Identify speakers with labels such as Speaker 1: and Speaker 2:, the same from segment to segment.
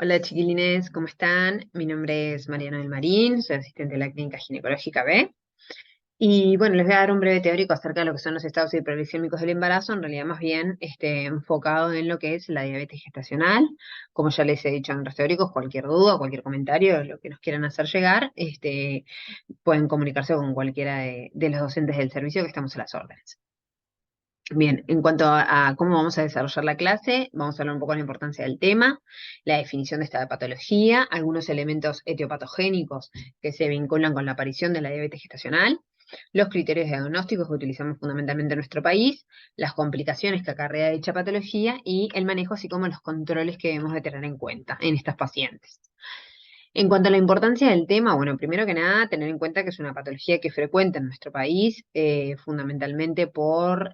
Speaker 1: Hola chiquilines, ¿cómo están? Mi nombre es Mariana del Marín, soy asistente de la Clínica Ginecológica B. Y bueno, les voy a dar un breve teórico acerca de lo que son los estados hiperglicémicos del embarazo, en realidad más bien enfocado en lo que es la diabetes gestacional. Como ya les he dicho en otros teóricos, cualquier duda, cualquier comentario, lo que nos quieran hacer llegar, pueden comunicarse con cualquiera de los docentes del servicio que estamos a las órdenes. Bien, en cuanto a cómo vamos a desarrollar la clase, vamos a hablar un poco de la importancia del tema, la definición de esta patología, algunos elementos etiopatogénicos que se vinculan con la aparición de la diabetes gestacional, los criterios diagnósticos que utilizamos fundamentalmente en nuestro país, las complicaciones que acarrea dicha patología y el manejo, así como los controles que debemos de tener en cuenta en estas pacientes. En cuanto a la importancia del tema, bueno, primero que nada, tener en cuenta que es una patología que es frecuente en nuestro país, fundamentalmente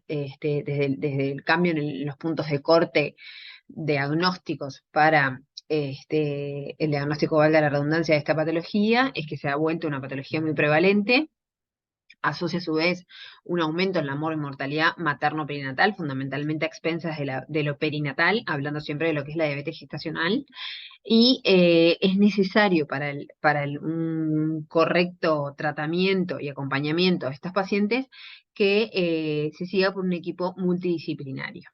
Speaker 1: desde el cambio en los puntos de corte diagnósticos para el diagnóstico, valga la redundancia, de esta patología, es que se ha vuelto una patología muy prevalente. Asocia a su vez un aumento en la mortalidad materno-perinatal, fundamentalmente a expensas de lo perinatal, hablando siempre de lo que es la diabetes gestacional, y es necesario un correcto tratamiento y acompañamiento de estas pacientes que se siga por un equipo multidisciplinario.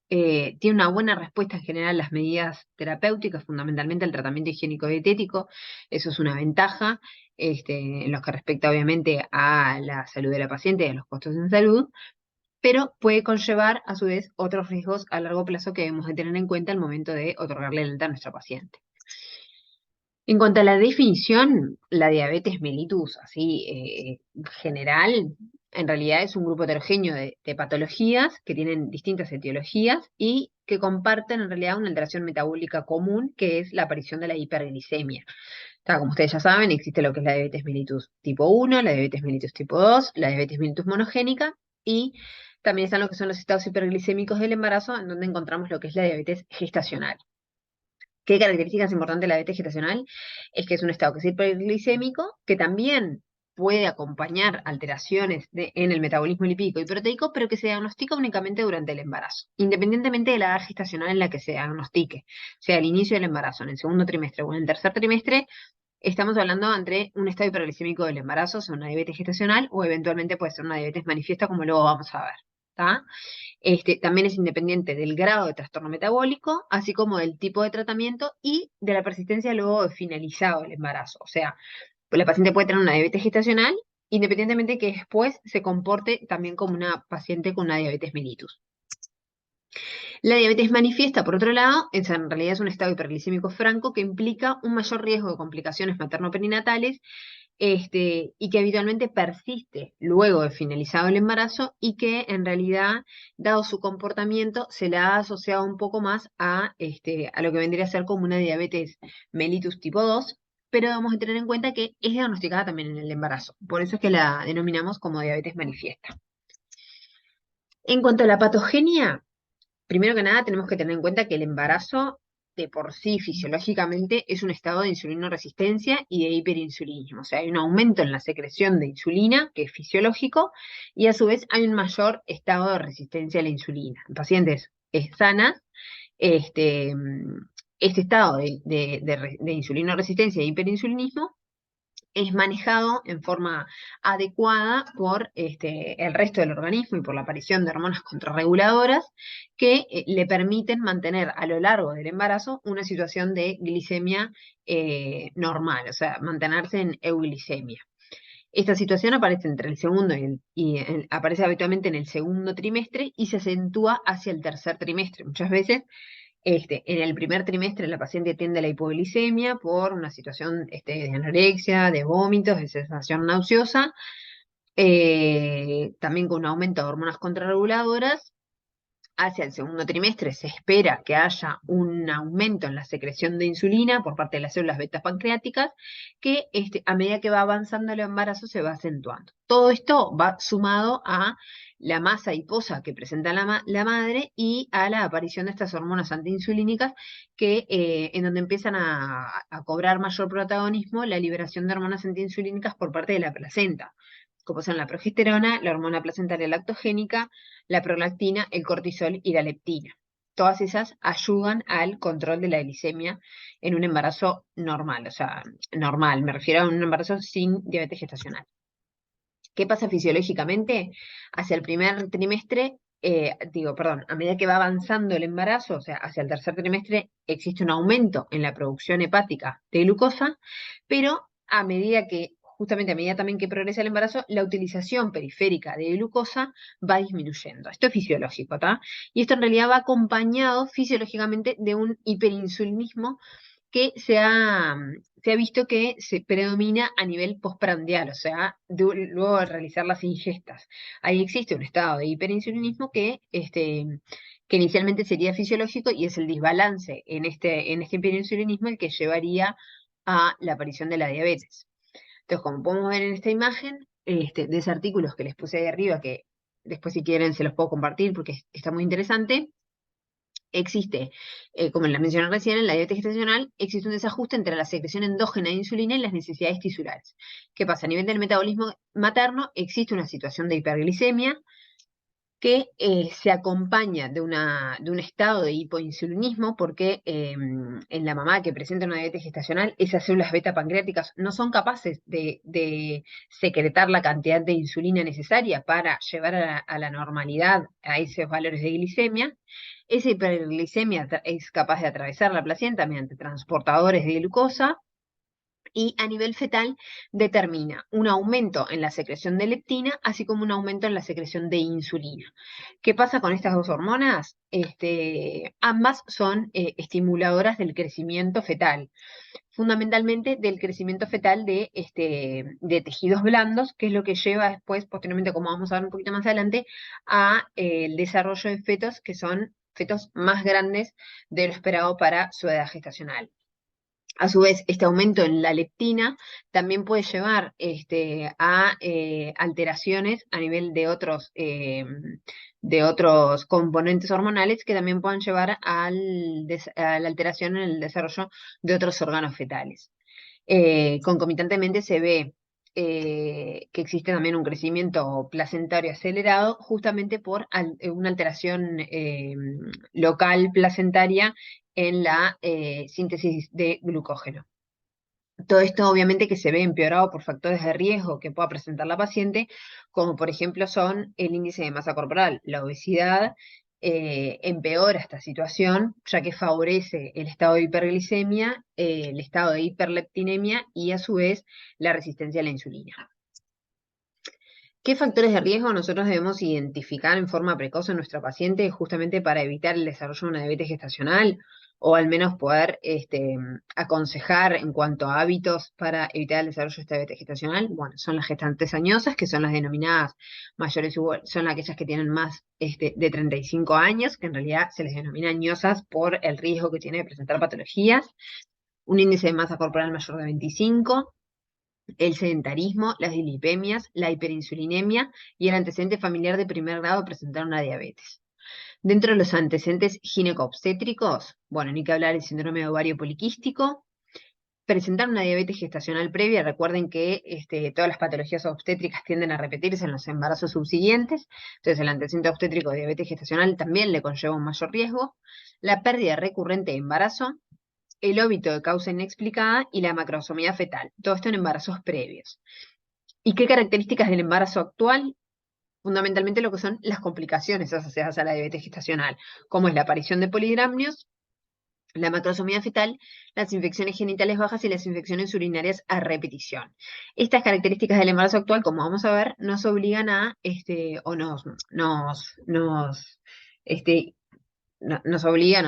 Speaker 1: Tiene una buena respuesta en general las medidas terapéuticas, fundamentalmente el tratamiento higiénico-dietético, eso es una ventaja, en lo que respecta obviamente a la salud de la paciente y a los costos en salud, pero puede conllevar a su vez otros riesgos a largo plazo que debemos de tener en cuenta al momento de otorgarle el alta a nuestra paciente. En cuanto a la definición, la diabetes mellitus, así general, en realidad es un grupo heterogéneo de patologías que tienen distintas etiologías y que comparten en realidad una alteración metabólica común, que es la aparición de la hiperglicemia. Como ustedes ya saben, existe lo que es la diabetes mellitus tipo 1, la diabetes mellitus tipo 2, la diabetes mellitus monogénica y también están lo que son los estados hiperglicémicos del embarazo, en donde encontramos lo que es la diabetes gestacional. ¿Qué características importantes de la diabetes gestacional? Es que es un estado que es hiperglicémico, que también puede acompañar alteraciones en el metabolismo lipídico y proteico, pero que se diagnostica únicamente durante el embarazo, independientemente de la edad gestacional en la que se diagnostique, sea al inicio del embarazo, en el segundo trimestre o en el tercer trimestre. Estamos hablando entre un estado hiperglicémico del embarazo, o sea, una diabetes gestacional, o eventualmente puede ser una diabetes manifiesta, como luego vamos a ver. ¿Tá? También es independiente del grado de trastorno metabólico, así como del tipo de tratamiento y de la persistencia luego de finalizado el embarazo. O sea, la paciente puede tener una diabetes gestacional, independientemente que después se comporte también como una paciente con una diabetes mellitus. La diabetes manifiesta, por otro lado, en realidad es un estado hiperglicémico franco que implica un mayor riesgo de complicaciones materno-perinatales, y que habitualmente persiste luego de finalizado el embarazo y que en realidad, dado su comportamiento, se la ha asociado un poco más a lo que vendría a ser como una diabetes mellitus tipo 2, pero debemos de tener en cuenta que es diagnosticada también en el embarazo. Por eso es que la denominamos como diabetes manifiesta. En cuanto a la patogenia, primero que nada, tenemos que tener en cuenta que el embarazo de por sí fisiológicamente es un estado de insulinoresistencia y de hiperinsulinismo. O sea, hay un aumento en la secreción de insulina, que es fisiológico, y a su vez hay un mayor estado de resistencia a la insulina. En pacientes sanas, este estado de insulinoresistencia e hiperinsulinismo es manejado en forma adecuada por el resto del organismo y por la aparición de hormonas contrarreguladoras que le permiten mantener a lo largo del embarazo una situación de glicemia normal, o sea, mantenerse en euglicemia. Esta situación aparece entre el segundo aparece habitualmente en el segundo trimestre y se acentúa hacia el tercer trimestre. Muchas veces en el primer trimestre la paciente tiende a la hipoglicemia por una situación de anorexia, de vómitos, de sensación nauseosa, también con un aumento de hormonas contrarreguladoras. Hacia el segundo trimestre se espera que haya un aumento en la secreción de insulina por parte de las células beta pancreáticas, que a medida que va avanzando el embarazo se va acentuando. Todo esto va sumado a la masa adiposa que presenta la madre y a la aparición de estas hormonas antiinsulínicas en donde empiezan a cobrar mayor protagonismo la liberación de hormonas antiinsulínicas por parte de la placenta, como son la progesterona, la hormona placentaria lactogénica, la prolactina, el cortisol y la leptina. todas esas ayudan al control de la glicemia en un embarazo normal, o sea, normal, me refiero a un embarazo sin diabetes gestacional. ¿Qué pasa fisiológicamente? Hacia el primer trimestre, a medida que va avanzando el embarazo, o sea, hacia el tercer trimestre, existe un aumento en la producción hepática de glucosa, pero justamente a medida también que progresa el embarazo, la utilización periférica de glucosa va disminuyendo. Esto es fisiológico, ¿tá? Y esto en realidad va acompañado fisiológicamente de un hiperinsulinismo que se ha visto que se predomina a nivel postprandial, o sea, luego de realizar las ingestas. Ahí existe un estado de hiperinsulinismo que inicialmente sería fisiológico y es el desbalance en este hiperinsulinismo el que llevaría a la aparición de la diabetes. Entonces, como podemos ver en esta imagen, de esos artículos que les puse ahí arriba, que después si quieren se los puedo compartir porque está muy interesante, existe, como les mencioné recién, en la diabetes gestacional existe un desajuste entre la secreción endógena de insulina y las necesidades tisulares. ¿Qué pasa? A nivel del metabolismo materno existe una situación de hiperglicemia que se acompaña de un estado de hipoinsulinismo porque en la mamá que presenta una diabetes gestacional, esas células beta pancreáticas no son capaces de secretar la cantidad de insulina necesaria para llevar a la normalidad a esos valores de glicemia. Esa hiperglicemia es capaz de atravesar la placenta mediante transportadores de glucosa y a nivel fetal determina un aumento en la secreción de leptina, así como un aumento en la secreción de insulina. ¿Qué pasa con estas dos hormonas? Ambas son estimuladoras del crecimiento fetal, fundamentalmente del crecimiento fetal de tejidos blandos, que es lo que lleva después, posteriormente, como vamos a ver un poquito más adelante, a el desarrollo de fetos que son fetos más grandes de lo esperado para su edad gestacional. A su vez, este aumento en la leptina también puede llevar a alteraciones a nivel de otros componentes hormonales que también puedan llevar a la alteración en el desarrollo de otros órganos fetales. Concomitantemente se ve que existe también un crecimiento placentario acelerado justamente por una alteración local placentaria en la síntesis de glucógeno. Todo esto obviamente que se ve empeorado por factores de riesgo que pueda presentar la paciente, como por ejemplo son el índice de masa corporal. La obesidad empeora esta situación, ya que favorece el estado de hiperglicemia, el estado de hiperleptinemia y a su vez la resistencia a la insulina. ¿Qué factores de riesgo nosotros debemos identificar en forma precoz en nuestra paciente justamente para evitar el desarrollo de una diabetes gestacional? O al menos poder aconsejar en cuanto a hábitos para evitar el desarrollo de esta diabetes gestacional. Bueno, son las gestantes añosas, que son las denominadas mayores, son aquellas que tienen más de 35 años, que en realidad se les denomina añosas por el riesgo que tiene de presentar patologías. Un índice de masa corporal mayor de 25, el sedentarismo, las dislipemias, la hiperinsulinemia y el antecedente familiar de primer grado de presentar una diabetes. Dentro de los antecedentes gineco-obstétricos, bueno, ni que hablar del síndrome de ovario poliquístico, presentar una diabetes gestacional previa, recuerden que todas las patologías obstétricas tienden a repetirse en los embarazos subsiguientes, entonces el antecedente obstétrico de diabetes gestacional también le conlleva un mayor riesgo, la pérdida recurrente de embarazo, el óbito de causa inexplicada y la macrosomía fetal, todo esto en embarazos previos. ¿Y qué características del embarazo actual? Fundamentalmente lo que son las complicaciones asociadas a la diabetes gestacional, como es la aparición de polidramnios, la macrosomía fetal, las infecciones genitales bajas y las infecciones urinarias a repetición. Estas características del embarazo actual, como vamos a ver, nos obligan o nos obligan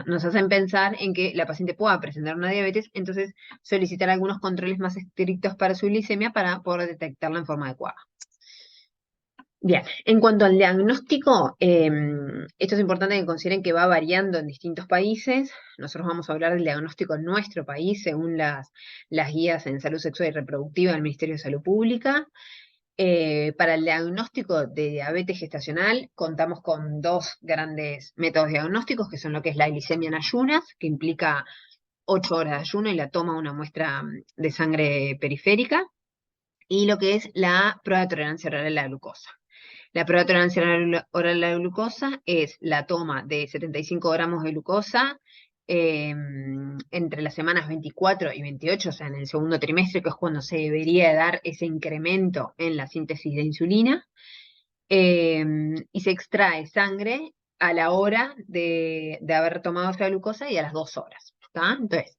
Speaker 1: nos hacen pensar en que la paciente pueda presentar una diabetes, entonces solicitar algunos controles más estrictos para su glicemia para poder detectarla en forma adecuada. Bien, en cuanto al diagnóstico, esto es importante que consideren que va variando en distintos países. Nosotros vamos a hablar del diagnóstico en nuestro país según las guías en salud sexual y reproductiva del Ministerio de Salud Pública. Para el diagnóstico de diabetes gestacional contamos con dos grandes métodos diagnósticos, que son lo que es la glicemia en ayunas, que implica 8 horas de ayuno y la toma de una muestra de sangre periférica, y lo que es la prueba de tolerancia oral a la glucosa. La prueba de tolerancia oral a la glucosa es la toma de 75 gramos de glucosa entre las semanas 24 y 28, o sea, en el segundo trimestre, que es cuando se debería dar ese incremento en la síntesis de insulina, y se extrae sangre a la hora de haber tomado esa glucosa y a las 2 horas. ¿Está? Entonces,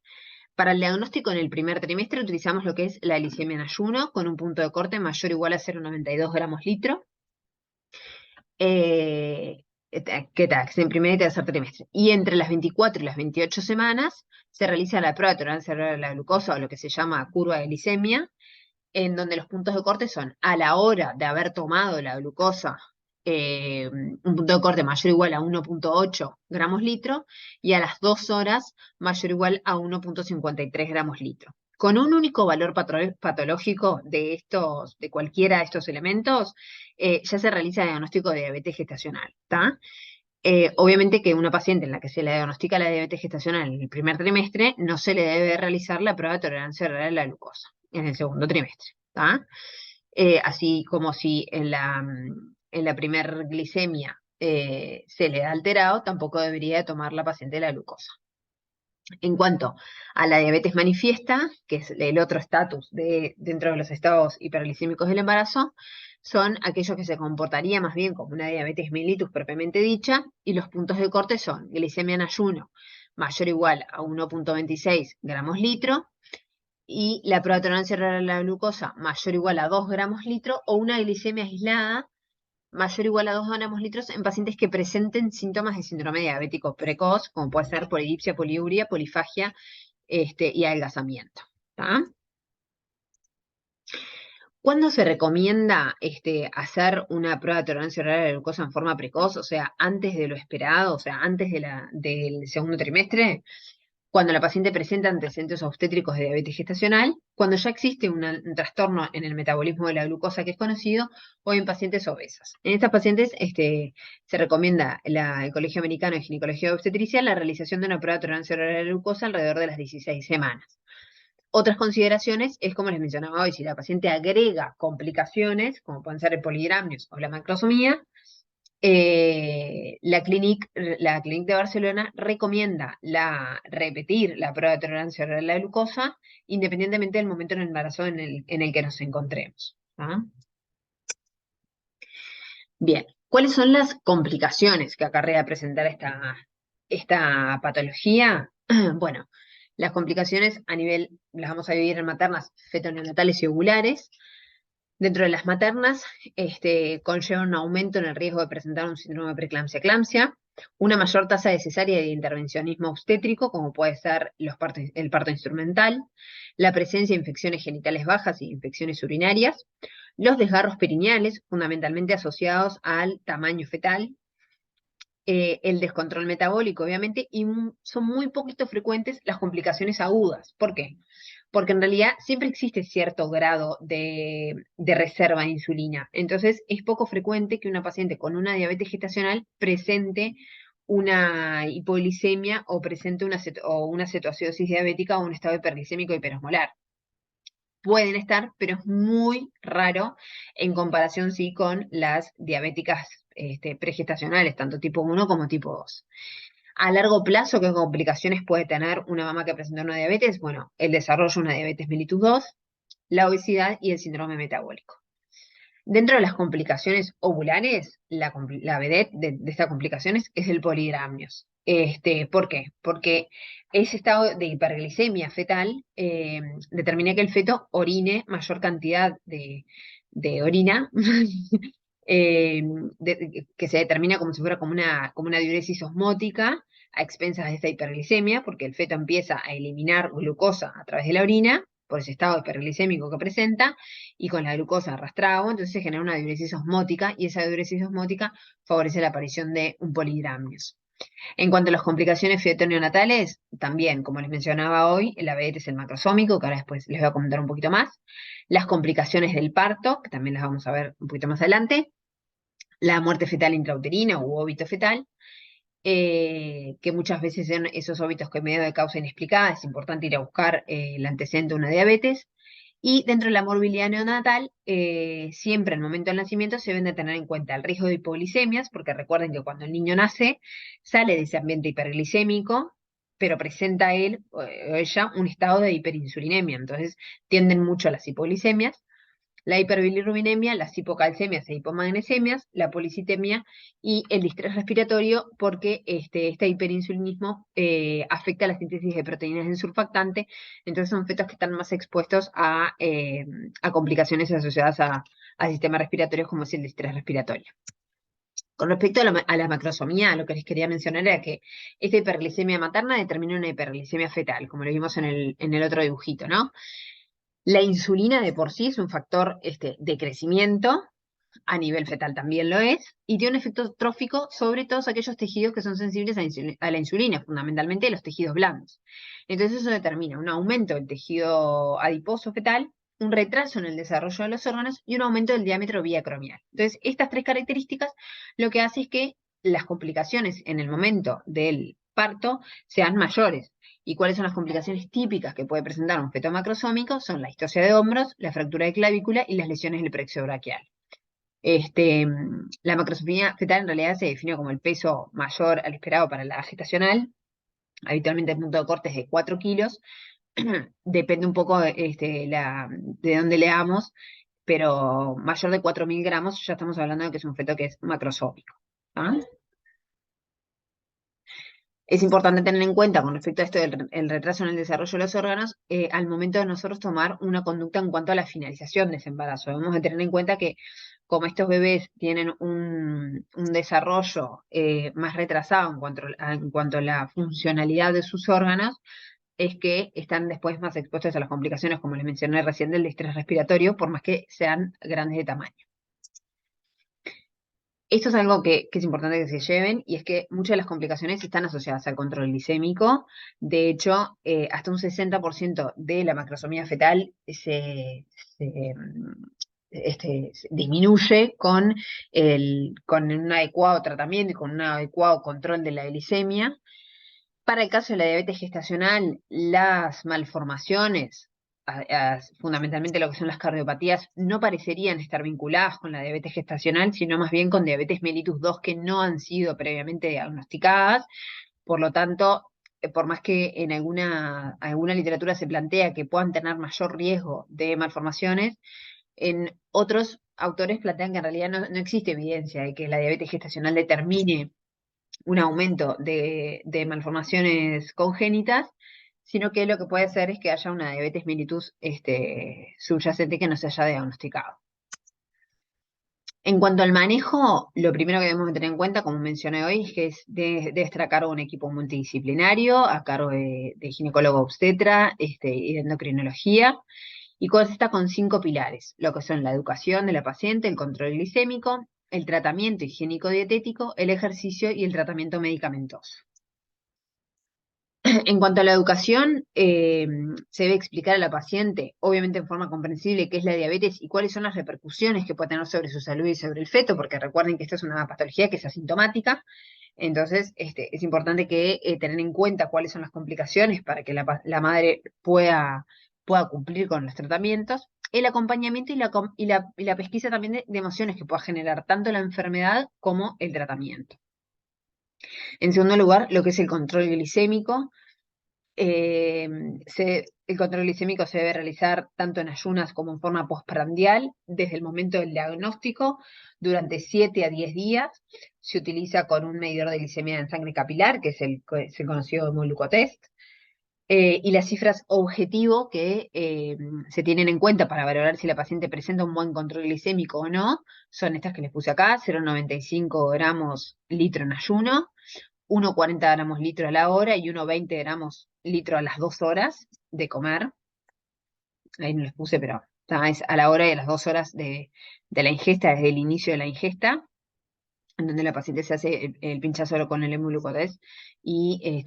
Speaker 1: para el diagnóstico en el primer trimestre utilizamos lo que es la glicemia en ayuno con un punto de corte mayor o igual a 0,92 gramos litro. ¿Qué tal? Que es en primer y tercer trimestre. Y entre las 24 y las 28 semanas se realiza la prueba de tolerancia a la glucosa o lo que se llama curva de glicemia, en donde los puntos de corte son a la hora de haber tomado la glucosa, un punto de corte mayor o igual a 1,8 gramos litro, y a las 2 horas mayor o igual a 1,53 gramos litro. Con un único valor patológico de cualquiera de estos elementos, ya se realiza el diagnóstico de diabetes gestacional, ¿está? Obviamente que una paciente en la que se le diagnostica la diabetes gestacional en el primer trimestre, no se le debe realizar la prueba de tolerancia oral a la glucosa en el segundo trimestre, ¿tá? Así como si en la primer glicemia se le ha alterado, tampoco debería tomar la paciente la glucosa. En cuanto a la diabetes manifiesta, que es el otro estatus dentro de los estados hiperglicémicos del embarazo, son aquellos que se comportaría más bien como una diabetes mellitus propiamente dicha, y los puntos de corte son glicemia en ayuno mayor o igual a 1,26 gramos litro, y la prueba de tolerancia oral a la glucosa mayor o igual a 2 gramos litro, o una glicemia aislada mayor o igual a 2 gramos litros en pacientes que presenten síntomas de síndrome diabético precoz, como puede ser polidipsia, poliuria, polifagia y adelgazamiento. ¿Tá? ¿Cuándo se recomienda hacer una prueba de tolerancia oral a la glucosa en forma precoz? O sea, antes de lo esperado, o sea, antes del segundo trimestre, cuando la paciente presenta antecedentes obstétricos de diabetes gestacional, cuando ya existe un trastorno en el metabolismo de la glucosa que es conocido, o en pacientes obesas. En estas pacientes se recomienda el Colegio Americano de Ginecología y Obstetricia la realización de una prueba de tolerancia oral a la glucosa alrededor de las 16 semanas. Otras consideraciones es, como les mencionaba hoy, si la paciente agrega complicaciones, como pueden ser el polidramnios o la macrosomía, la Clínic de Barcelona recomienda repetir la prueba de tolerancia oral a la glucosa, independientemente del momento en el embarazo en el que nos encontremos. ¿Ah? Bien, ¿cuáles son las complicaciones que acarrea presentar esta patología? Bueno, las complicaciones a nivel, las vamos a dividir en maternas, feto-neonatales y ovulares. Dentro de las maternas, conlleva un aumento en el riesgo de presentar un síndrome de preeclampsia-eclampsia, una mayor tasa de cesárea y de intervencionismo obstétrico, como puede ser el parto instrumental, la presencia de infecciones genitales bajas y infecciones urinarias, los desgarros perineales, fundamentalmente asociados al tamaño fetal, el descontrol metabólico, obviamente, y son muy poquito frecuentes las complicaciones agudas. ¿Por qué? Porque en realidad siempre existe cierto grado de reserva de insulina. Entonces, es poco frecuente que una paciente con una diabetes gestacional presente una hipoglicemia o presente una cetoacidosis diabética o un estado hiperglicémico hiperosmolar. Pueden estar, pero es muy raro en comparación, sí, con las diabéticas pregestacionales, tanto tipo 1 como tipo 2. A largo plazo, ¿qué complicaciones puede tener una mamá que presenta una diabetes? Bueno, el desarrollo de una diabetes mellitus 2, la obesidad y el síndrome metabólico. Dentro de las complicaciones ovulares, la vedette de estas complicaciones es el polidramnios. ¿Por qué? Porque ese estado de hiperglicemia fetal determina que el feto orine mayor cantidad de orina, eh, que se determina como si fuera como una diuresis osmótica a expensas de esta hiperglicemia, porque el feto empieza a eliminar glucosa a través de la orina, por ese estado hiperglicémico que presenta, y con la glucosa arrastrada, entonces se genera una diuresis osmótica, y esa diuresis osmótica favorece la aparición de un polidramnios. En cuanto a las complicaciones feto-neonatales, también, como les mencionaba hoy, el ABT es el macrosómico, que ahora después les voy a comentar un poquito más. Las complicaciones del parto, que también las vamos a ver un poquito más adelante. La muerte fetal intrauterina u óbito fetal, que muchas veces son esos óbitos que medio de causa inexplicada, es importante ir a buscar el antecedente de una diabetes. Y dentro de la morbilidad neonatal, siempre al momento del nacimiento se deben de tener en cuenta el riesgo de hipoglicemias, porque recuerden que cuando el niño nace, sale de ese ambiente hiperglicémico, pero presenta él o ella un estado de hiperinsulinemia, entonces tienden mucho a las hipoglicemias, la hiperbilirrubinemia, las hipocalcemias e hipomagnesemias, la policitemia y el distrés respiratorio, porque este hiperinsulinismo afecta la síntesis de proteínas en surfactante, entonces son fetos que están más expuestos a complicaciones asociadas a sistemas respiratorios como es el distrés respiratorio. Con respecto a la macrosomía, lo que les quería mencionar era que esta hiperglicemia materna determina una hiperglicemia fetal, como lo vimos en el otro dibujito, ¿no? La insulina de por sí es un factor de crecimiento, a nivel fetal también lo es, y tiene un efecto trófico sobre todos aquellos tejidos que son sensibles a la insulina, fundamentalmente los tejidos blandos. Entonces eso determina un aumento del tejido adiposo fetal, un retraso en el desarrollo de los órganos y un aumento del diámetro vía acromial. Entonces, estas tres características lo que hace es que las complicaciones en el momento del parto sean mayores. ¿Y cuáles son las complicaciones típicas que puede presentar un feto macrosómico? Son la histosia de hombros, la fractura de clavícula y las lesiones del plexo braquial. La macrosomía fetal en realidad se define como el peso mayor al esperado para la gestacional. Habitualmente el punto de corte es de 4 kilos. Depende un poco de dónde leamos, pero mayor de 4.000 gramos ya estamos hablando de que es un feto que es macrosómico. ¿Ah? Es importante tener en cuenta con respecto a esto del el retraso en el desarrollo de los órganos, al momento de nosotros tomar una conducta en cuanto a la finalización de ese embarazo. Debemos de tener en cuenta que como estos bebés tienen un desarrollo más retrasado en cuanto a la funcionalidad de sus órganos, es que están después más expuestos a las complicaciones, como les mencioné recién, del distrés respiratorio, por más que sean grandes de tamaño. Esto es algo que es importante que se lleven, y es que muchas de las complicaciones están asociadas al control glicémico. De hecho, hasta un 60% de la macrosomía fetal se disminuye con un adecuado tratamiento y con un adecuado control de la glicemia. Para el caso de la diabetes gestacional, las malformaciones, fundamentalmente lo que son las cardiopatías, no parecerían estar vinculadas con la diabetes gestacional, sino más bien con diabetes mellitus 2 que no han sido previamente diagnosticadas. Por lo tanto, por más que en alguna literatura se plantea que puedan tener mayor riesgo de malformaciones, en otros autores plantean que en realidad no existe evidencia de que la diabetes gestacional determine un aumento de malformaciones congénitas, sino que lo que puede ser es que haya una diabetes mellitus subyacente que no se haya diagnosticado. En cuanto al manejo, lo primero que debemos tener en cuenta, como mencioné hoy, es que debe estar a cargo de un equipo multidisciplinario, a cargo de ginecólogo obstetra y de endocrinología, y consta con 5 pilares, lo que son la educación de la paciente, el control glicémico, el tratamiento higiénico-dietético, el ejercicio y el tratamiento medicamentoso. En cuanto a la educación, se debe explicar a la paciente, obviamente en forma comprensible, qué es la diabetes y cuáles son las repercusiones que puede tener sobre su salud y sobre el feto, porque recuerden que esta es una patología que es asintomática. Entonces, es importante que tener en cuenta cuáles son las complicaciones para que la madre pueda cumplir con los tratamientos, el acompañamiento y la pesquisa también de emociones que pueda generar tanto la enfermedad como el tratamiento. En segundo lugar, lo que es el control glicémico. El control glicémico se debe realizar tanto en ayunas como en forma postprandial, desde el momento del diagnóstico, durante 7 a 10 días. Se utiliza con un medidor de glicemia en sangre capilar, que es el conocido glucotest. Y las cifras objetivo que se tienen en cuenta para valorar si la paciente presenta un buen control glicémico o no, son estas que les puse acá: 0,95 gramos litro en ayuno, 1,40 gramos litro a la hora y 1,20 gramos litro a las 2 horas de comer. Ahí no les puse, pero es a la hora y a las 2 horas de la ingesta, desde el inicio de la ingesta, en donde la paciente se hace el pinchazo con el hemoglucotest y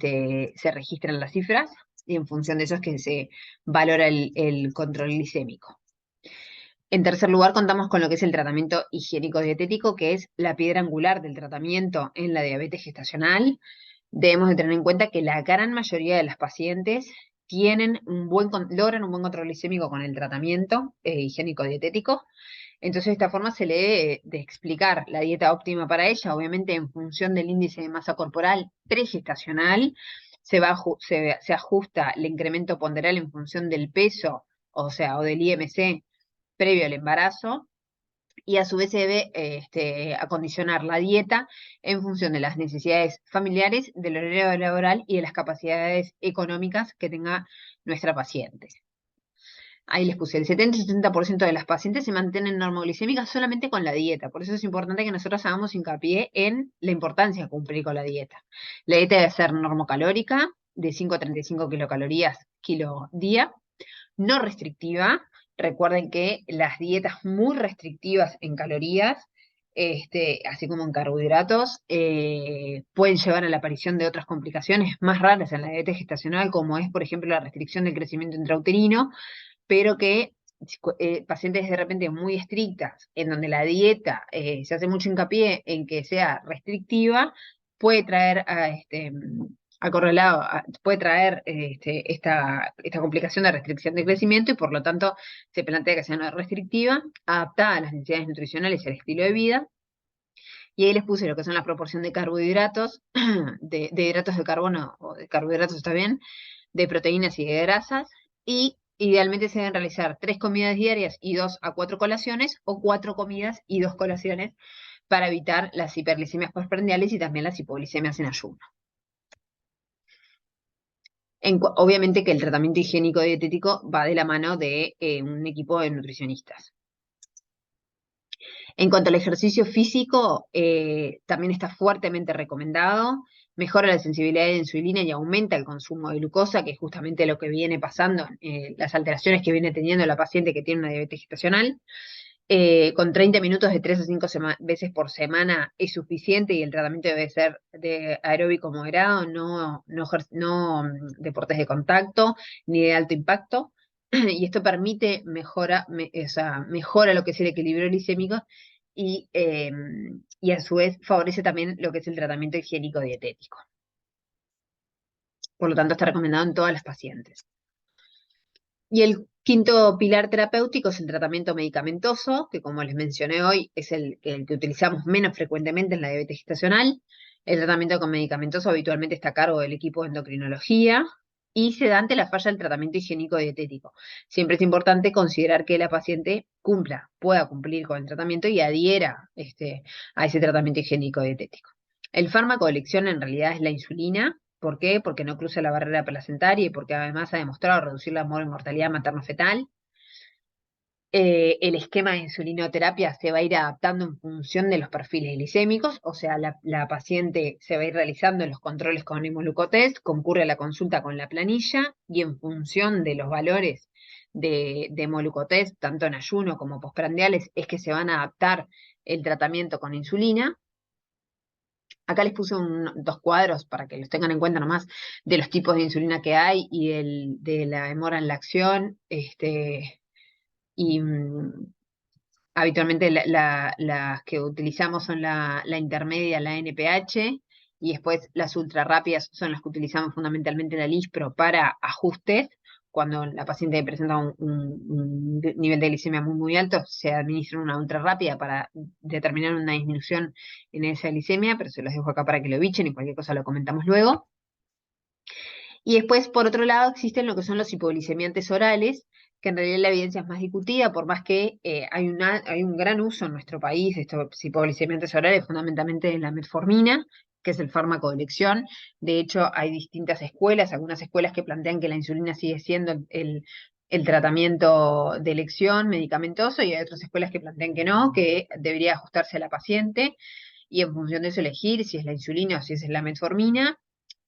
Speaker 1: se registran las cifras, y en función de eso es que se valora el control glicémico. En tercer lugar, contamos con lo que es el tratamiento higiénico-dietético, que es la piedra angular del tratamiento en la diabetes gestacional. Debemos de tener en cuenta que la gran mayoría de las pacientes logran un buen control glicémico con el tratamiento higiénico dietético. Entonces, de esta forma se le debe de explicar la dieta óptima para ella, obviamente en función del índice de masa corporal pregestacional, se ajusta el incremento ponderal en función del peso, o sea, o del IMC previo al embarazo, y a su vez se debe acondicionar la dieta en función de las necesidades familiares, del horario laboral y de las capacidades económicas que tenga nuestra paciente. Ahí les puse, el 70 y 70% de las pacientes se mantienen normoglicémicas solamente con la dieta. Por eso es importante que nosotros hagamos hincapié en la importancia de cumplir con la dieta. La dieta debe ser normocalórica, de 5 a 35 kilocalorías kilo día, no restrictiva. Recuerden que las dietas muy restrictivas en calorías, así como en carbohidratos, pueden llevar a la aparición de otras complicaciones más raras en la dieta gestacional, como es, por ejemplo, la restricción del crecimiento intrauterino, pero que pacientes de repente muy estrictas, en donde la dieta se hace mucho hincapié en que sea restrictiva, puede traer puede traer esta complicación de restricción de crecimiento y por lo tanto se plantea que sea no restrictiva, adaptada a las necesidades nutricionales y al estilo de vida. Y ahí les puse lo que son la proporción de carbohidratos, de hidratos de carbono, o de carbohidratos está bien, de proteínas y de grasas, y idealmente se deben realizar 3 comidas diarias y 2 a 4 colaciones, o 4 comidas y 2 colaciones, para evitar las hiperglicemias postprandiales y también las hipoglicemias en ayuno. Obviamente que el tratamiento higiénico dietético va de la mano de un equipo de nutricionistas. En cuanto al ejercicio físico, también está fuertemente recomendado. Mejora la sensibilidad de la insulina y aumenta el consumo de glucosa, que es justamente lo que viene pasando, las alteraciones que viene teniendo la paciente que tiene una diabetes gestacional. Con 30 minutos de 3 a 5 veces por semana es suficiente y el tratamiento debe ser de aeróbico moderado, no deportes de contacto ni de alto impacto. Y esto permite mejora lo que es el equilibrio glicémico y a su vez favorece también lo que es el tratamiento higiénico dietético. Por lo tanto, está recomendado en todas las pacientes. Y el quinto pilar terapéutico es el tratamiento medicamentoso, que como les mencioné hoy, es el que utilizamos menos frecuentemente en la diabetes gestacional. El tratamiento con medicamentoso habitualmente está a cargo del equipo de endocrinología y se da ante la falla del tratamiento higiénico dietético. Siempre es importante considerar que la paciente pueda cumplir con el tratamiento y adhiera a ese tratamiento higiénico dietético. El fármaco de elección en realidad es la insulina. ¿Por qué? Porque no cruza la barrera placentaria y porque además ha demostrado reducir la mortalidad materno-fetal. El esquema de insulinoterapia se va a ir adaptando en función de los perfiles glicémicos, o sea, la paciente se va a ir realizando los controles con hemoglucotest, concurre a la consulta con la planilla y en función de los valores de hemoglucotest, tanto en ayuno como postprandiales, es que se van a adaptar el tratamiento con insulina. Acá les puse 2 cuadros para que los tengan en cuenta nomás de los tipos de insulina que hay y de la demora en la acción. Y habitualmente las que utilizamos son la intermedia, la NPH, y después las ultra rápidas son las que utilizamos fundamentalmente la Lispro para ajustes. Cuando la paciente presenta un nivel de glicemia muy alto, se administra una ultra rápida para determinar una disminución en esa glicemia, pero se los dejo acá para que lo bichen y cualquier cosa lo comentamos luego. Y después, por otro lado, existen lo que son los hipoglicemiantes orales, que en realidad la evidencia es más discutida, por más que hay un gran uso en nuestro país de estos hipoglicemiantes orales, fundamentalmente de la metformina, que es el fármaco de elección. De hecho, hay distintas escuelas, algunas escuelas que plantean que la insulina sigue siendo el tratamiento de elección medicamentoso, y hay otras escuelas que plantean que no, que debería ajustarse a la paciente, y en función de eso elegir si es la insulina o si es la metformina.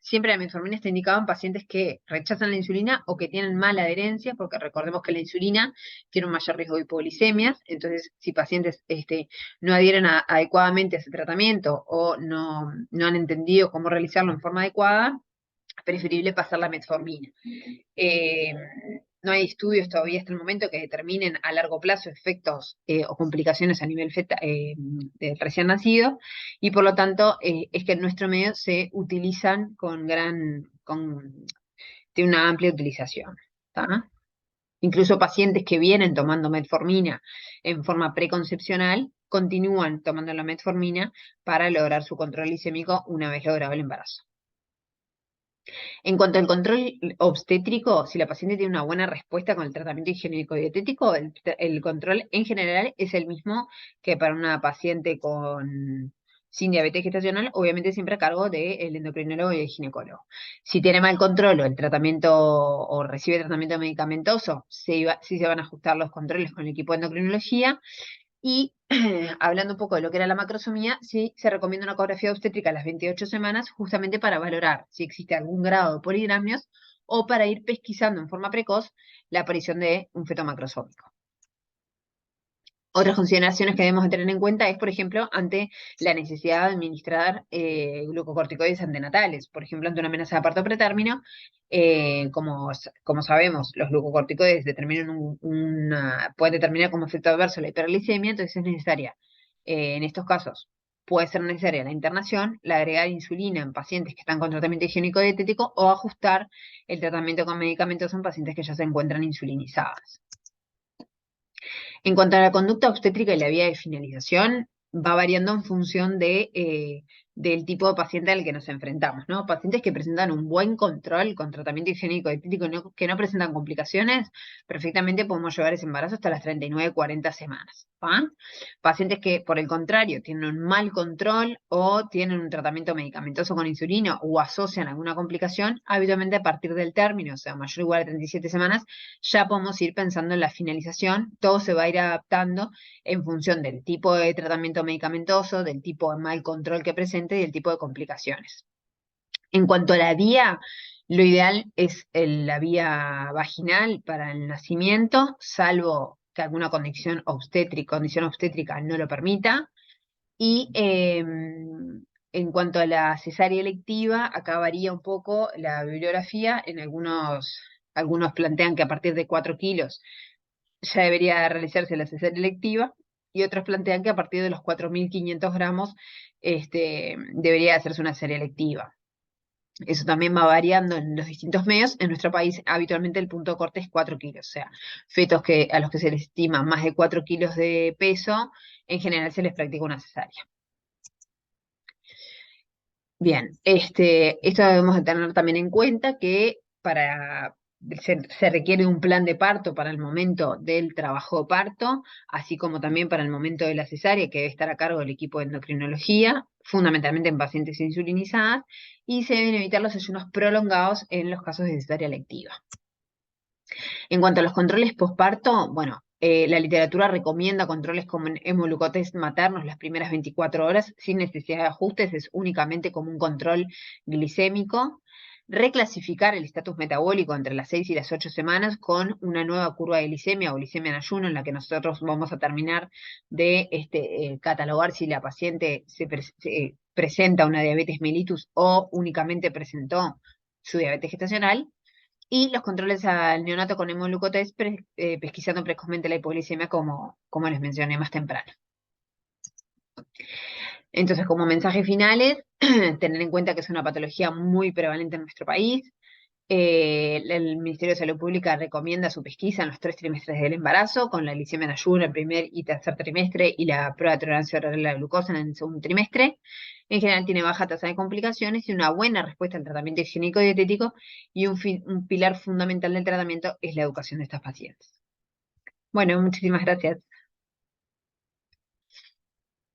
Speaker 1: Siempre la metformina está indicada en pacientes que rechazan la insulina o que tienen mala adherencia, porque recordemos que la insulina tiene un mayor riesgo de hipoglicemias. Entonces, si pacientes no adhieren adecuadamente a ese tratamiento o no han entendido cómo realizarlo en forma adecuada, es preferible pasar la metformina. No hay estudios todavía hasta el momento que determinen a largo plazo efectos o complicaciones a nivel del recién nacido, y por lo tanto es que en nuestro medio se utilizan tiene una amplia utilización. ¿Tá? Incluso pacientes que vienen tomando metformina en forma preconcepcional continúan tomando la metformina para lograr su control glicémico una vez logrado el embarazo. En cuanto al control obstétrico, si la paciente tiene una buena respuesta con el tratamiento higiénico-dietético, el control en general es el mismo que para una paciente sin diabetes gestacional, obviamente siempre a cargo del endocrinólogo y el ginecólogo. Si tiene mal control o el tratamiento o recibe tratamiento medicamentoso, sí se van a ajustar los controles con el equipo de endocrinología. Y hablando un poco de lo que era la macrosomía, sí se recomienda una ecografía obstétrica a las 28 semanas justamente para valorar si existe algún grado de poligramios o para ir pesquisando en forma precoz la aparición de un feto macrosómico. Otras consideraciones que debemos de tener en cuenta es, por ejemplo, ante la necesidad de administrar glucocorticoides antenatales. Por ejemplo, ante una amenaza de parto pretérmino, como sabemos, los glucocorticoides pueden determinar como efecto adverso la hiperglicemia, entonces es necesaria, en estos casos, puede ser necesaria la internación, la agregada de insulina en pacientes que están con tratamiento higiénico dietético o ajustar el tratamiento con medicamentos en pacientes que ya se encuentran insulinizadas. En cuanto a la conducta obstétrica y la vía de finalización, va variando en función del tipo de paciente al que nos enfrentamos, ¿no? Pacientes que presentan un buen control con tratamiento higiénico dietético que no presentan complicaciones, perfectamente podemos llevar ese embarazo hasta las 39, 40 semanas. ¿Va? Pacientes que, por el contrario, tienen un mal control o tienen un tratamiento medicamentoso con insulina o asocian alguna complicación, habitualmente a partir del término, o sea, mayor o igual a 37 semanas, ya podemos ir pensando en la finalización. Todo se va a ir adaptando en función del tipo de tratamiento medicamentoso, del tipo de mal control que presente y del tipo de complicaciones. En cuanto a la vía, lo ideal es la vía vaginal para el nacimiento, salvo que alguna condición obstétrica no lo permita. Y en cuanto a la cesárea electiva, acá varía un poco la bibliografía. Algunos plantean que a partir de 4 kilos ya debería realizarse la cesárea electiva, y otros plantean que a partir de los 4.500 gramos debería hacerse una cesárea electiva. Eso también va variando en los distintos medios. En nuestro país habitualmente el punto de corte es 4 kilos, o sea, fetos a los que se les estima más de 4 kilos de peso, en general se les practica una cesárea. Bien, esto debemos de tener también en cuenta que se requiere un plan de parto para el momento del trabajo de parto, así como también para el momento de la cesárea, que debe estar a cargo del equipo de endocrinología, fundamentalmente en pacientes insulinizadas, y se deben evitar los ayunos prolongados en los casos de cesárea electiva. En cuanto a los controles posparto, bueno, la literatura recomienda controles como en hemoglucotest maternos las primeras 24 horas sin necesidad de ajustes, es únicamente como un control glicémico. Reclasificar el estatus metabólico entre las 6 y las 8 semanas con una nueva curva de glicemia o glicemia en ayuno, en la que nosotros vamos a terminar de catalogar si la paciente se presenta una diabetes mellitus o únicamente presentó su diabetes gestacional. Y los controles al neonato con hemoglucotest pesquisando precozmente la hipoglicemia, como les mencioné más temprano. Entonces, como mensajes finales, tener en cuenta que es una patología muy prevalente en nuestro país. El Ministerio de Salud Pública recomienda su pesquisa en los 3 trimestres del embarazo, con la glicemia en ayuno en el primer y tercer trimestre y la prueba de tolerancia oral a la glucosa en el segundo trimestre. En general tiene baja tasa de complicaciones y una buena respuesta al tratamiento higiénico dietético, y un pilar fundamental del tratamiento es la educación de estas pacientes. Bueno, muchísimas gracias.